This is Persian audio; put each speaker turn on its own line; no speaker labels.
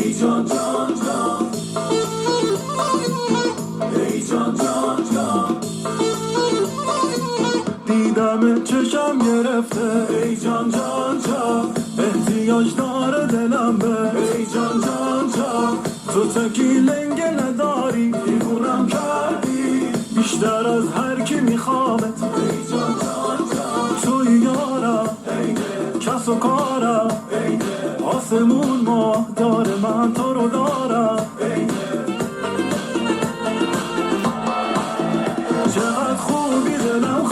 ای جان جان جان، ای جان جان جان، دیدم چشم گرفته ای جان جان جان، احتیاج داره دلم به ای جان جان جان، تو تکی لنگ نداری دیوونم کردی بیشتر از هر کی میخوامت ای جان جان جان، توی یارم کس و کارم آسمون ماه داره من تو رو دارم، چقدر خوبی دلم